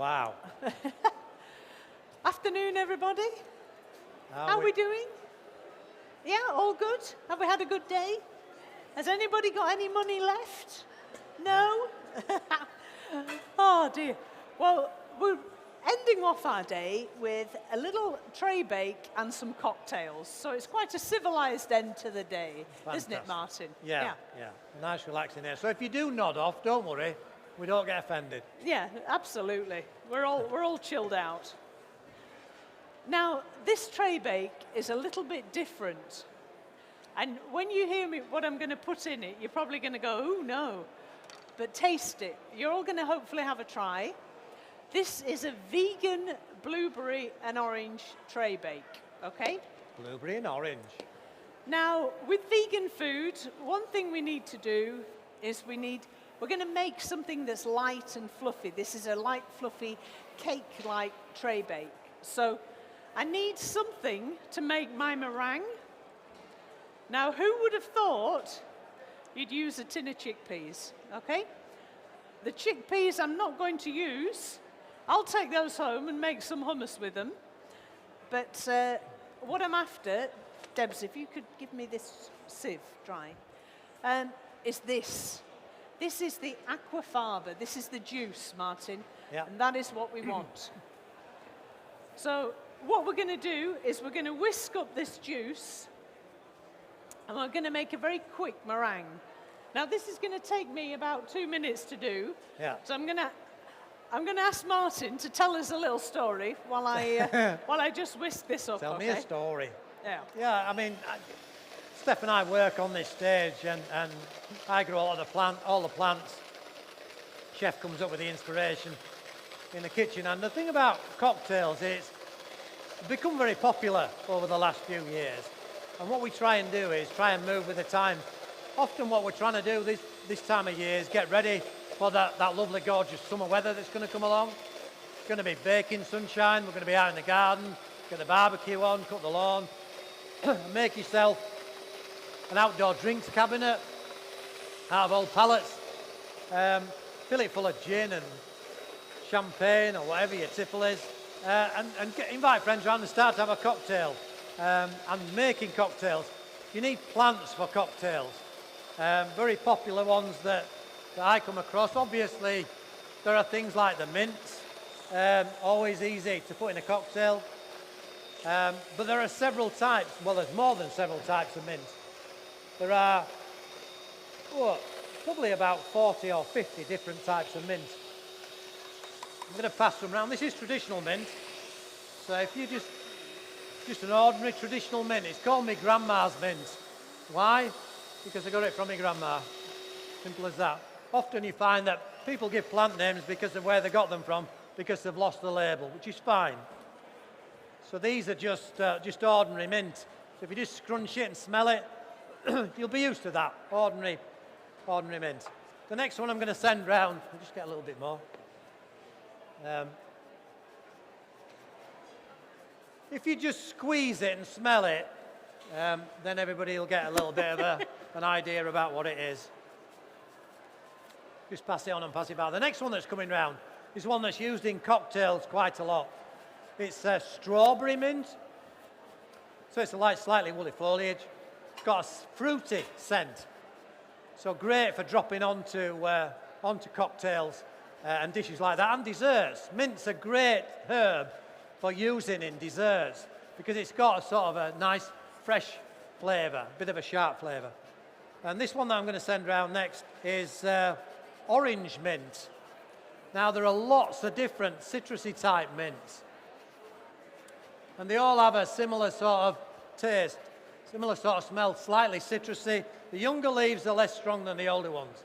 Wow. Afternoon, everybody. How are we doing? Yeah, all good? Have we had a good day? Has anybody got any money left? No? Oh, dear. Well, we're ending off our day with a little tray bake and some cocktails. So it's quite a civilized end to the day, isn't it, Martin? Yeah. Nice, relaxing there. So if you do nod off, don't worry. We don't get offended. Yeah, absolutely. We're all chilled out. Now, this tray bake is a little bit different. And when you hear me, what I'm going to put in it, you're probably going to go, oh, no. But taste it. You're all going to hopefully have a try. This is a vegan blueberry and orange tray bake, okay? Blueberry and orange. Now, with vegan food, one thing we need to do is we're going to make something that's light and fluffy. This is a light, fluffy, cake-like tray bake. So I need something to make my meringue. Now, who would have thought you'd use a tin of chickpeas, okay? The chickpeas I'm not going to use. I'll take those home and make some hummus with them. But what I'm after, Debs, if you could give me this sieve dry, is this. This is the aquafaba. This is the juice, Martin. Yeah. And that is what we want. So what we're going to do is we're going to whisk up this juice and we're going to make a very quick meringue. Now this is going to take me about 2 minutes to do. Yeah. So I'm going to ask Martin to tell us a little story while I just whisk this up. Tell me a story. Yeah. Yeah, I mean, Steph and I work on this stage, and I grow all the plants. Chef comes up with the inspiration in the kitchen. And the thing about cocktails is it's become very popular over the last few years. And what we try and do is try and move with the time. Often what we're trying to do this time of year is get ready for that lovely, gorgeous summer weather that's going to come along. It's going to be baking sunshine. We're going to be out in the garden, get the barbecue on, cut the lawn, make yourself an outdoor drinks cabinet out of old pallets. Fill it full of gin and champagne or whatever your tipple is, and invite friends around and start to have a cocktail. And making cocktails, you need plants for cocktails. Very popular ones that I come across. Obviously, there are things like the mints, always easy to put in a cocktail. But there are several types. Well, there's more than several types of mint. There are probably about 40 or 50 different types of mint. I'm going to pass them around. This is traditional mint. So if you just an ordinary traditional mint, it's called my grandma's mint. Why? Because I got it from my grandma. Simple as that. Often you find that people give plant names because of where they got them from, because they've lost the label, which is fine. So these are just ordinary mint. So if you just scrunch it and smell it, you'll be used to that, ordinary mint. The next one I'm going to send round, I'll just get a little bit more. If you just squeeze it and smell it, then everybody will get a little bit of an idea about what it is. Just pass it on and pass it back. The next one that's coming round is one that's used in cocktails quite a lot. It's strawberry mint. So it's a light, slightly woolly foliage. It's got a fruity scent. So great for dropping onto cocktails and dishes like that, and desserts. Mint's a great herb for using in desserts because it's got a sort of a nice, fresh flavour, a bit of a sharp flavour. And this one that I'm going to send round next is orange mint. Now, there are lots of different citrusy type mints, and they all have a similar sort of taste, similar sort of smell, slightly citrusy. The younger leaves are less strong than the older ones.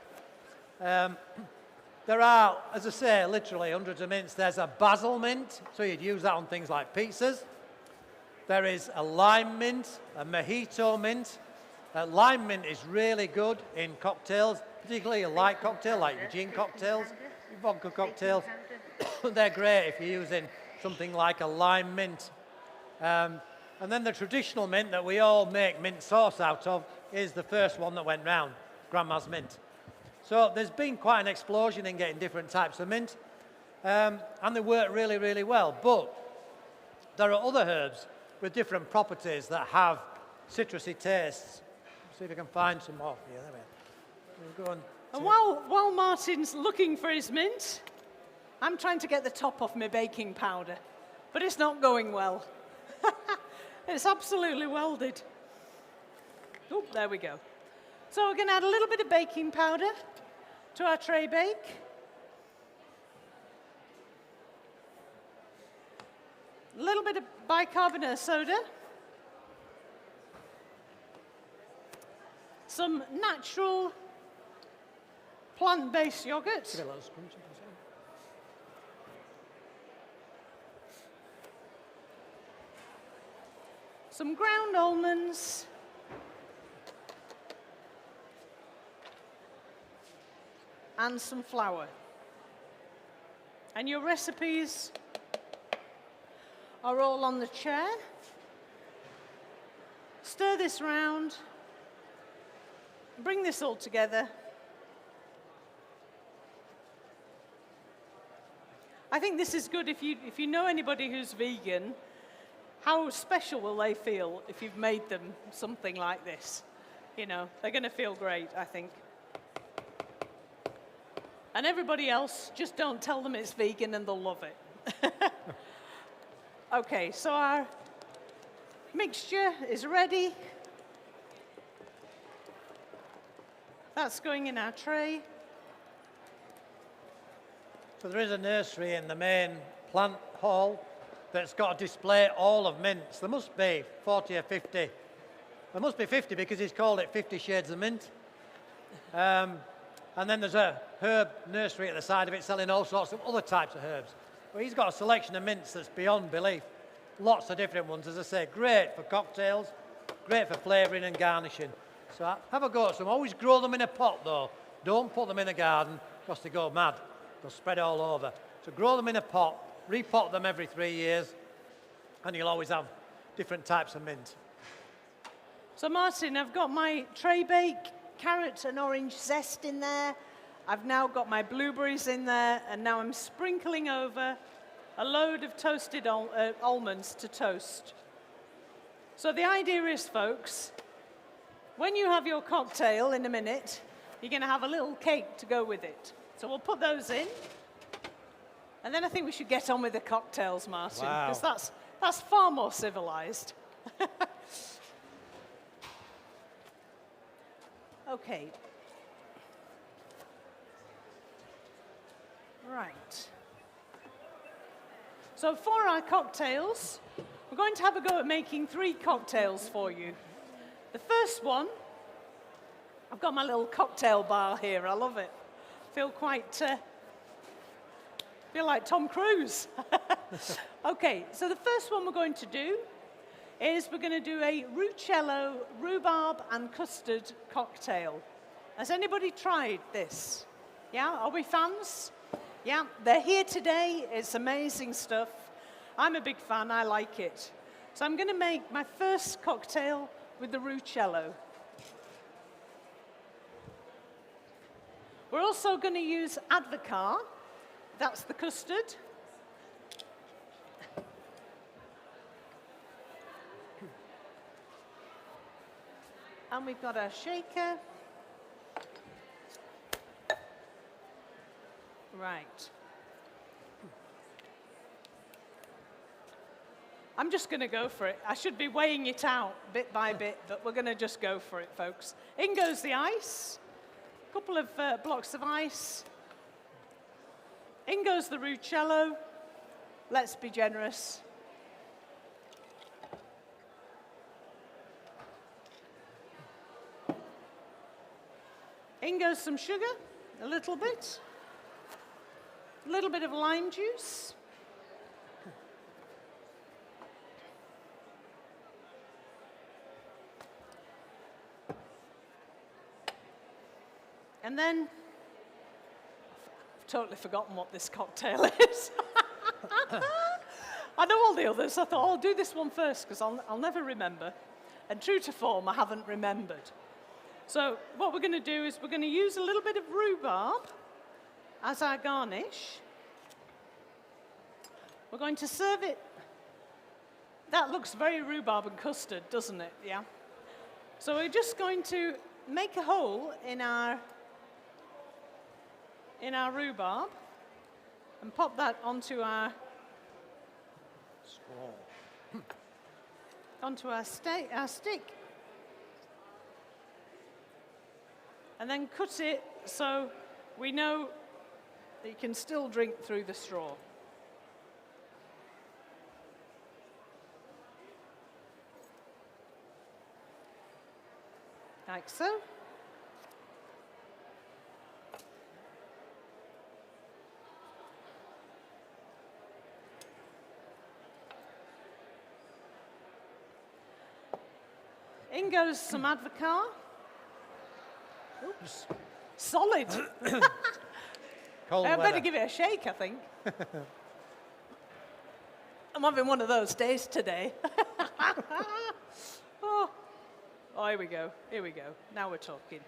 There are, as I say, literally hundreds of mints. There's a basil mint, so you'd use that on things like pizzas. There is a lime mint, a mojito mint. Lime mint is really good in cocktails, particularly a light cocktail like your gin cocktails, your vodka cocktails. They're great if you're using something like a lime mint. And then the traditional mint that we all make mint sauce out of is the first one that went round, Grandma's mint. So there's been quite an explosion in getting different types of mint. and they work really, really well. But there are other herbs with different properties that have citrusy tastes. See if I can find some more for you. There we are. We'll go on And while Martin's looking for his mint, I'm trying to get the top off my baking powder, but it's not going well. It's absolutely welded. Oh, there we go. So we're going to add a little bit of baking powder to our tray bake. A little bit of bicarbonate of soda. Some natural plant-based yogurt. Give it a little scrunch, if you see. Some ground almonds. And some flour. And your recipes are all on the chair. Stir this round. Bring this all together. I think this is good if you know anybody who's vegan. How special will they feel if you've made them something like this? You know, they're going to feel great, I think. And everybody else, just don't tell them it's vegan and they'll love it. Okay, so our mixture is ready. That's going in our tray. So there is a nursery in the main plant hall that's got a display all of mints. There must be 40 or 50. There must be 50 because he's called it 50 Shades of Mint. And then there's a herb nursery at the side of it selling all sorts of other types of herbs. Well, he's got a selection of mints that's beyond belief. Lots of different ones, as I say, great for cocktails, great for flavouring and garnishing. So have a go at some. Always grow them in a pot though. Don't put them in a garden because they go mad. They'll spread all over. So grow them in a pot, repot them every 3 years, and you'll always have different types of mint. So Martin, I've got my tray bake, carrot and orange zest in there. I've now got my blueberries in there, and now I'm sprinkling over a load of toasted almonds to toast. So the idea is, folks, when you have your cocktail in a minute, you're going to have a little cake to go with it. So we'll put those in. And then I think we should get on with the cocktails, Martin, because that's far more civilized. Okay. Right. So for our cocktails, we're going to have a go at making 3 cocktails for you. The first one, I've got my little cocktail bar here. I love it. Feel like Tom Cruise. Okay, so the first one we're going to do is we're going to do a Ruccello rhubarb and custard cocktail. Has anybody tried this? Yeah, are we fans? Yeah, they're here today. It's amazing stuff. I'm a big fan. I like it. So I'm going to make my first cocktail with the Ruccello. We're also going to use Advocaat. That's the custard. And we've got our shaker. Right. I'm just going to go for it. I should be weighing it out bit by bit, but we're going to just go for it, folks. In goes the ice. A couple of blocks of ice. In goes the Ruccello. Let's be generous. In goes some sugar, a little bit of lime juice. And then, I've totally forgotten what this cocktail is. I know all the others. I thought, I'll do this one first because I'll never remember. And true to form, I haven't remembered. So what we're going to do is we're going to use a little bit of rhubarb as our garnish. We're going to serve it. That looks very rhubarb and custard, doesn't it? Yeah. So we're just going to make a hole in our rhubarb and pop that onto our stick. And then cut it so we know that you can still drink through the straw. Like so. In goes some advocaat. Oops. Solid. Cold I better weather. give it a shake, I think. I'm having one of those days today. Oh, here we go. Here we go. Now we're talking.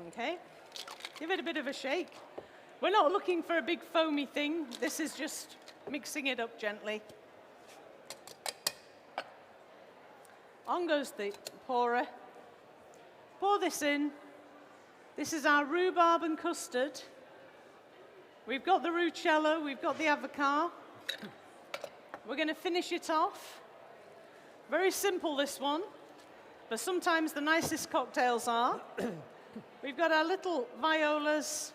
Okay. Give it a bit of a shake. We're not looking for a big foamy thing. This is just mixing it up gently. On goes the pourer. Pour this in. This is our rhubarb and custard. We've got the rucella, we've got the advocaat. We're going to finish it off. Very simple, this one, but sometimes the nicest cocktails are. We've got our little violas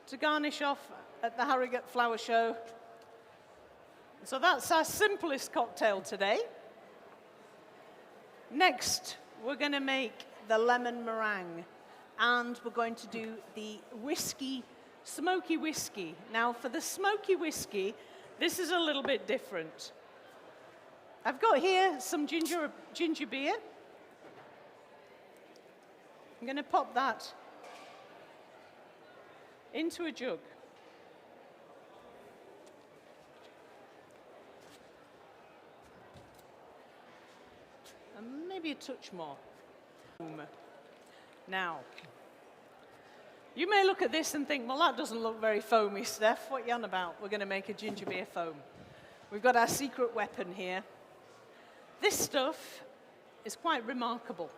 to garnish off at the Harrogate Flower Show. So that's our simplest cocktail today. Next, we're going to make the lemon meringue, and we're going to do the smoky whiskey. Now, for the smoky whiskey, this is a little bit different. I've got here some ginger beer. I'm going to pop that into a jug. And maybe a touch more. Now, you may look at this and think, well, that doesn't look very foamy, Steph. What are you on about? We're going to make a ginger beer foam. We've got our secret weapon here. This stuff is quite remarkable.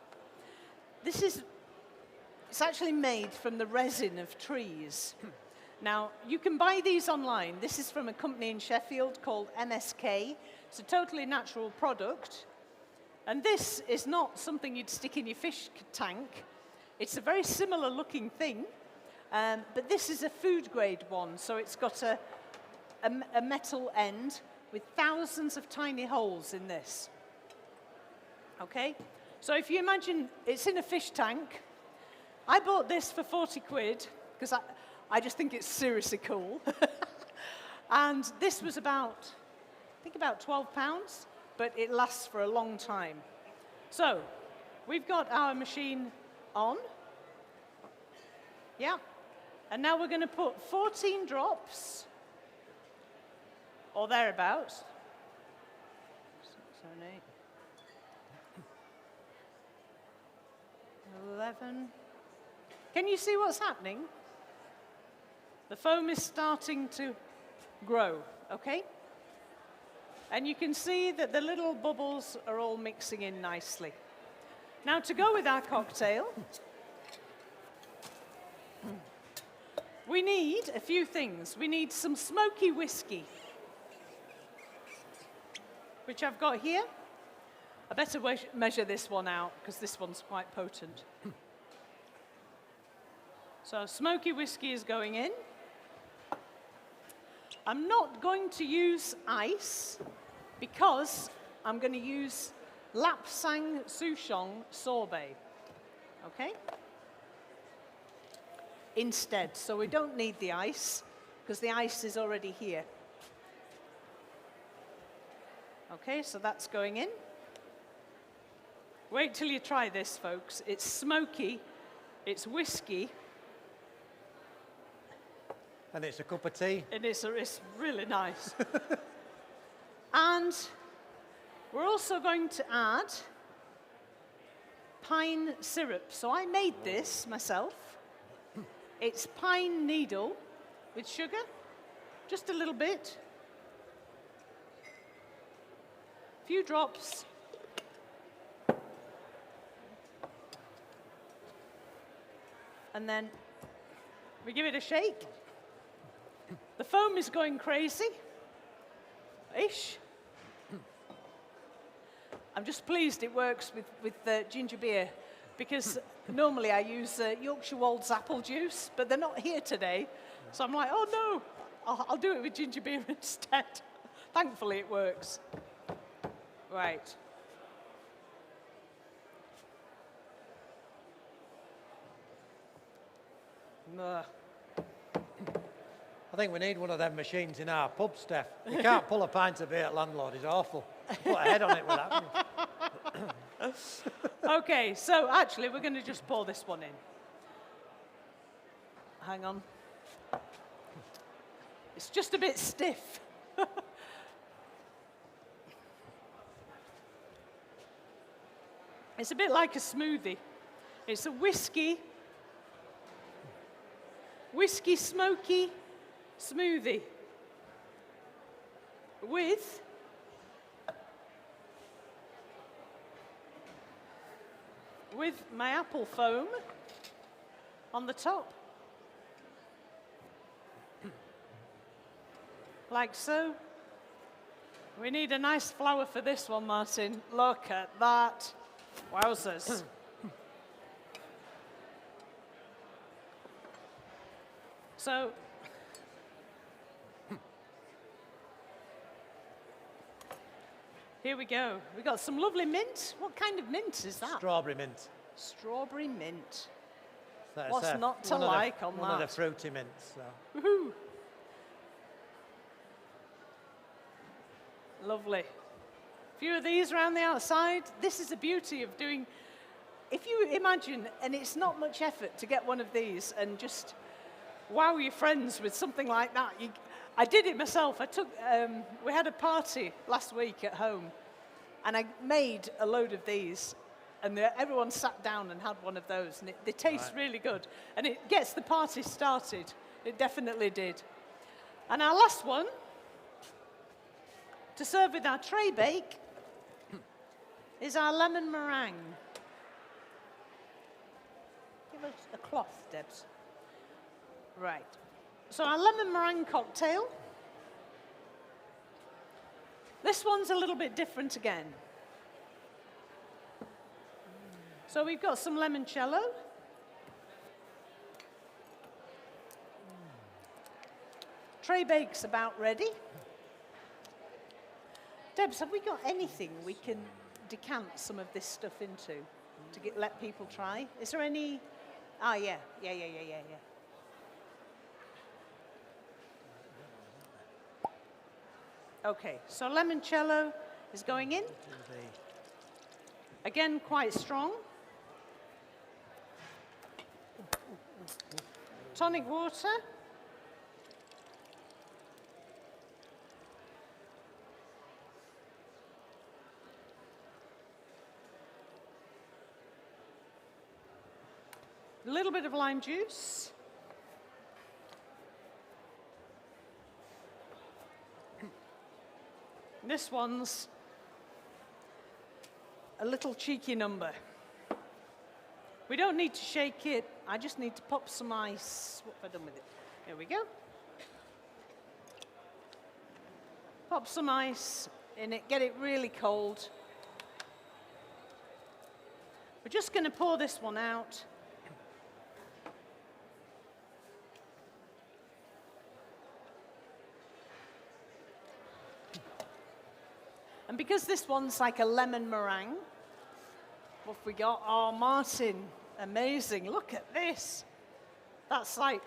It's actually made from the resin of trees. Now, you can buy these online. This is from a company in Sheffield called MSK. It's a totally natural product. And this is not something you'd stick in your fish tank. It's a very similar looking thing, but this is a food grade one. So it's got a metal end with thousands of tiny holes in this. Okay? So if you imagine it's in a fish tank, I bought this for 40 quid because I just think it's seriously cool. And this was I think about 12 pounds, but it lasts for a long time. So we've got our machine on. Yeah. And now we're going to put 14 drops, or thereabouts. 6, 7, 8. 11. Can you see what's happening? The foam is starting to grow, okay? And you can see that the little bubbles are all mixing in nicely. Now, to go with our cocktail, we need a few things. We need some smoky whiskey, which I've got here. I better measure this one out because this one's quite potent. So smoky whiskey is going in. I'm not going to use ice because I'm going to use Lapsang Souchong sorbet, okay? Instead, so we don't need the ice because the ice is already here. Okay, so that's going in. Wait till you try this, folks. It's smoky, it's whiskey. And it's a cup of tea. And it's really nice. And we're also going to add pine syrup. So I made this myself. It's pine needle with sugar, just a little bit. A few drops. And then we give it a shake. The foam is going crazy-ish. I'm just pleased it works with ginger beer, because normally I use Yorkshire Wolds apple juice, but they're not here today. So I'm like, oh no, I'll do it with ginger beer instead. Thankfully it works. Right. I think we need one of them machines in our pub, Steph. You can't pull a pint of beer, landlord. It's awful. Put a head on it with that. Okay, so actually we're going to just pour this one in. Hang on. It's just a bit stiff. It's a bit like a smoothie. It's a whiskey smoky smoothie with my apple foam on the top. Like so. We need a nice flower for this one, Martin. Look at that. Wowzers. So, here we go. We got some lovely mint. What kind of mint is that? Strawberry mint. Strawberry mint. That's What's not to like on that? One of the fruity mints. So. Woohoo! Lovely. A few of these around the outside. This is the beauty of doing, if you imagine, and it's not much effort to get one of these and just wow your friends with something like that. I did it myself. We had a party last week at home, and I made a load of these, and everyone sat down and had one of those, and they taste really good, and it gets the party started. It definitely did. And our last one, to serve with our tray bake, is our lemon meringue. Give us a cloth, Debs. Right. So our lemon meringue cocktail. This one's a little bit different again. So we've got some limoncello. Tray bake's about ready. Debs, have we got anything we can decant some of this stuff into to let people try? Is there any? Ah, yeah. Okay, so limoncello is going in. Again, quite strong. Tonic water. A little bit of lime juice. This one's a little cheeky number. We don't need to shake it. I just need to pop some ice. What have I done with it? There we go. Pop some ice in it, get it really cold. We're just going to pour this one out. And because this one's like a lemon meringue, what have we got? Oh, Martin, amazing. Look at this. That's like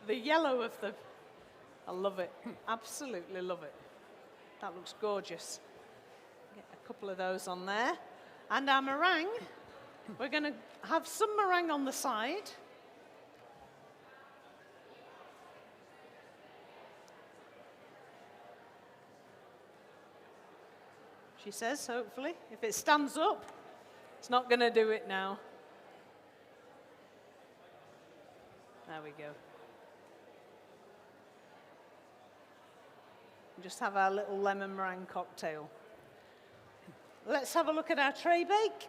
the yellow of the... I love it. Absolutely love it. That looks gorgeous. Get a couple of those on there. And our meringue, we're going to have some meringue on the side. She says, hopefully. If it stands up, it's not going to do it now. There we go. Just have our little lemon meringue cocktail. Let's have a look at our tray bake.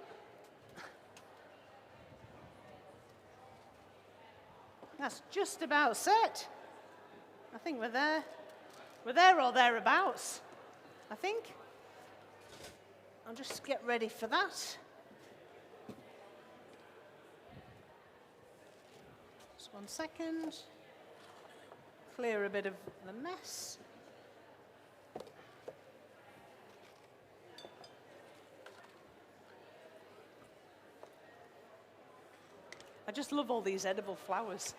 That's just about set. I think we're there. We're there or thereabouts, I think. I'll just get ready for that. Just 1 second. Clear a bit of the mess. I just love all these edible flowers.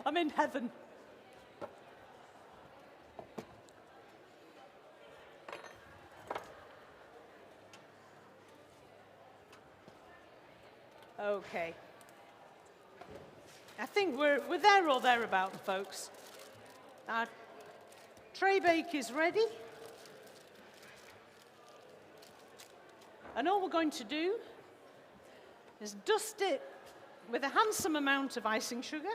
I'm in heaven. Okay. I think we're there or thereabout, folks. Our tray bake is ready. And all we're going to do is dust it with a handsome amount of icing sugar.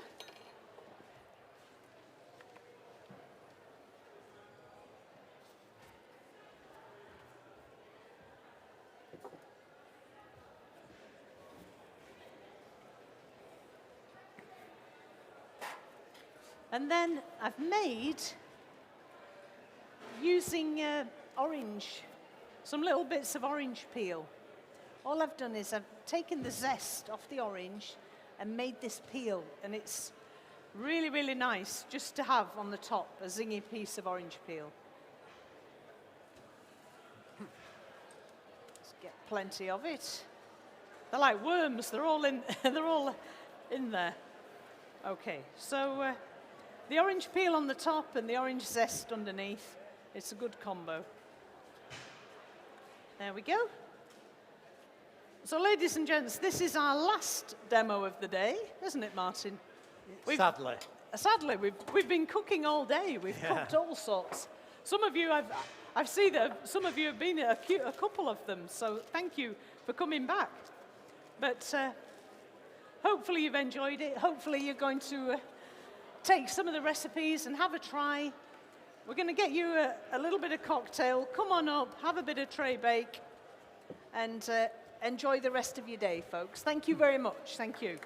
And then I've made, using some little bits of orange peel. All I've done is I've taken the zest off the orange and made this peel, and it's really, really nice just to have on the top a zingy piece of orange peel. Let's get plenty of it. They're like worms, they're all in, they're all in there. Okay, so the orange peel on the top and the orange zest underneath, it's a good combo. There we go. So ladies and gents, this is our last demo of the day, isn't it, Martin? Sadly. Sadly, we've been cooking all day. We've cooked all sorts. Some of you, I've seen that some of you have been at a couple of them, so thank you for coming back. But hopefully you've enjoyed it. Hopefully you're going to take some of the recipes and have a try. We're going to get you a little bit of cocktail. Come on up, have a bit of tray bake, and enjoy the rest of your day, folks. Thank you very much. Thank you.